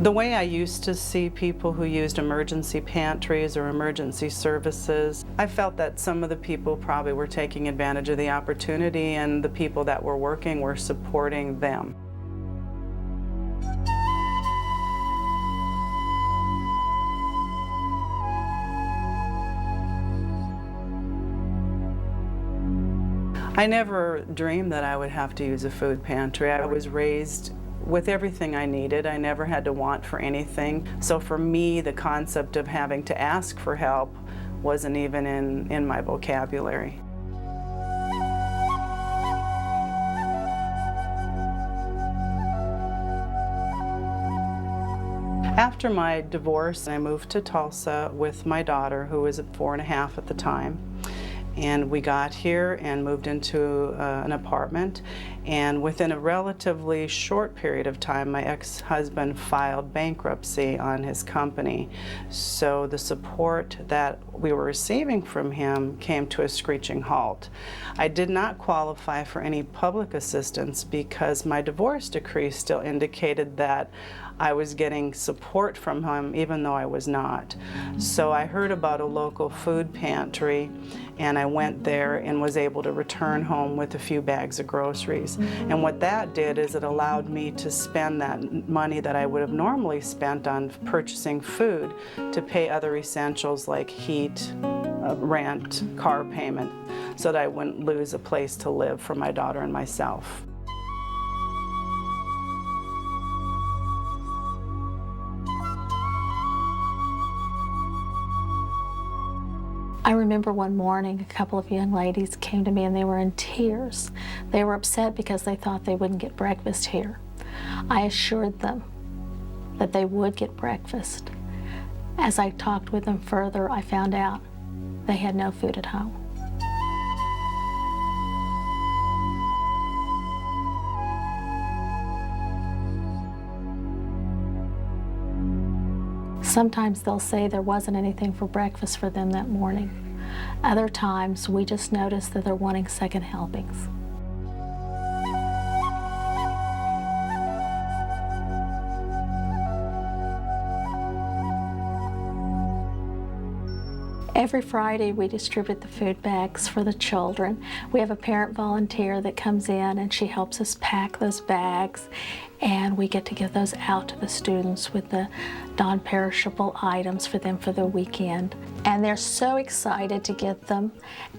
The way I used to see people who used emergency pantries or emergency services, I felt that some of the people probably were taking advantage of the opportunity, and the people that were working were supporting them. I never dreamed that I would have to use a food pantry. I was raised with everything I needed. I never had to want for anything. So for me, the concept of having to ask for help wasn't even in my vocabulary. After my divorce, I moved to Tulsa with my daughter, who was 4.5 at the time. And we got here and moved into an apartment, and within a relatively short period of time, my ex-husband filed bankruptcy on his company. So the support that we were receiving from him came to a screeching halt. I did not qualify for any public assistance because my divorce decree still indicated that I was getting support from him even though I was not. So I heard about a local food pantry, and I went there and was able to return home with a few bags of groceries. And what that did is it allowed me to spend that money that I would have normally spent on purchasing food to pay other essentials like heat, rent, car payment, so that I wouldn't lose a place to live for my daughter and myself. I remember one morning a couple of young ladies came to me and they were in tears. They were upset because they thought they wouldn't get breakfast here. I assured them that they would get breakfast. As I talked with them further, I found out they had no food at home. Sometimes they'll say there wasn't anything for breakfast for them that morning. Other times we just notice that they're wanting second helpings. Every Friday we distribute the food bags for the children. We have a parent volunteer that comes in and she helps us pack those bags, and we get to give those out to the students with the non-perishable items for them for the weekend. And they're so excited to get them.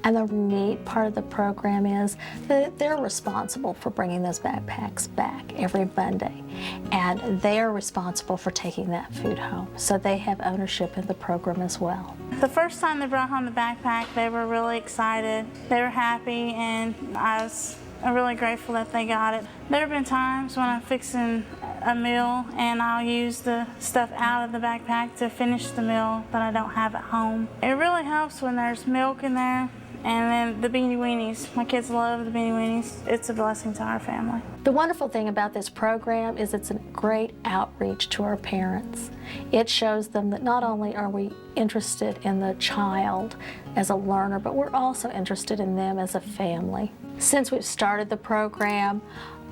And the neat part of the program is that they're responsible for bringing those backpacks back every Monday. And they're responsible for taking that food home. So they have ownership in the program as well. The first time they brought home the backpack, they were really excited. They were happy, and I was really grateful that they got it. There have been times when I'm fixing a meal and I'll use the stuff out of the backpack to finish the meal that I don't have at home. It really helps when there's milk in there, and then the Beanie Weenies. My kids love the Beanie Weenies. It's a blessing to our family. The wonderful thing about this program is it's a great outreach to our parents. It shows them that not only are we interested in the child as a learner, but we're also interested in them as a family. Since we've started the program,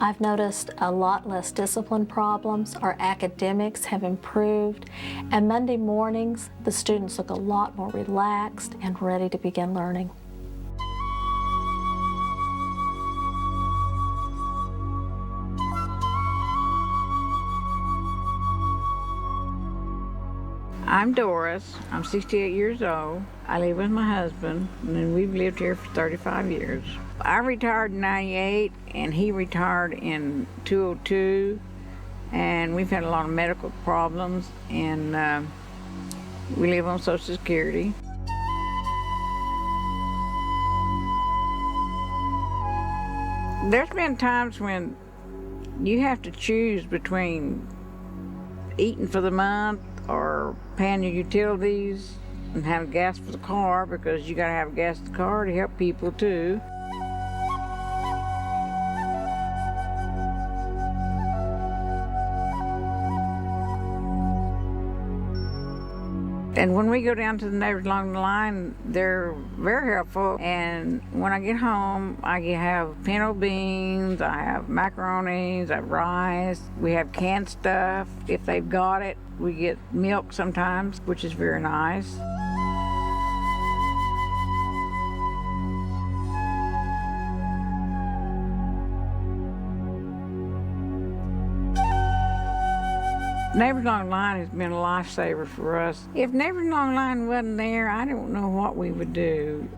I've noticed a lot less discipline problems. Our academics have improved, and Monday mornings, the students look a lot more relaxed and ready to begin learning. I'm Doris. I'm 68 years old. I live with my husband, and we've lived here for 35 years. I retired in 98, and he retired in 2002, and we've had a lot of medical problems, and we live on Social Security. There's been times when you have to choose between eating for the month or paying your utilities and having gas for the car, because you gotta have gas in the car to help people too. And when we go down to the neighbors along the line, they're very helpful. And when I get home, I have pinto beans, I have macaronis, I have rice. We have canned stuff. If they've got it, we get milk sometimes, which is very nice. Neighbors Along the Line has been a lifesaver for us. If Neighbors Along the Line wasn't there, I don't know what we would do.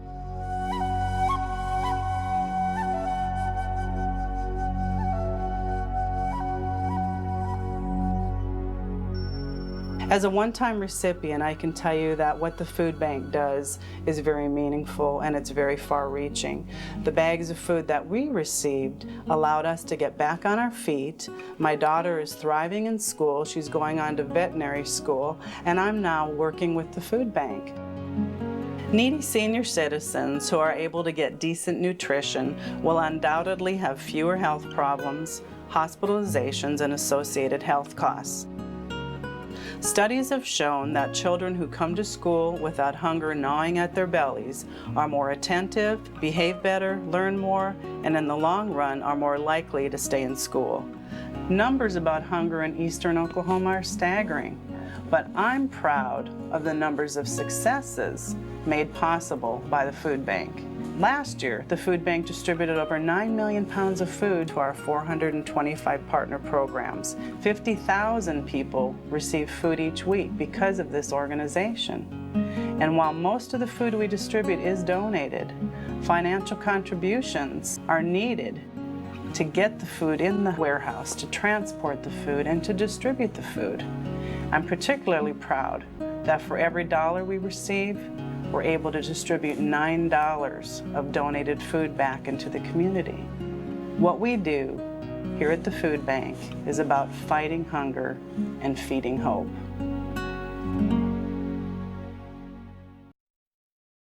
As a one-time recipient, I can tell you that what the food bank does is very meaningful and it's very far-reaching. The bags of food that we received allowed us to get back on our feet. My daughter is thriving in school. She's going on to veterinary school, and I'm now working with the food bank. Needy senior citizens who are able to get decent nutrition will undoubtedly have fewer health problems, hospitalizations, and associated health costs. Studies have shown that children who come to school without hunger gnawing at their bellies are more attentive, behave better, learn more, and in the long run are more likely to stay in school. Numbers about hunger in eastern Oklahoma are staggering, but I'm proud of the numbers of successes made possible by the food bank. Last year, the food bank distributed over 9 million pounds of food to our 425 partner programs. 50,000 people receive food each week because of this organization. And while most of the food we distribute is donated, financial contributions are needed to get the food in the warehouse, to transport the food, and to distribute the food. I'm particularly proud that for every dollar we receive, we're able to distribute $9 of donated food back into the community. What we do here at the food bank is about fighting hunger and feeding hope.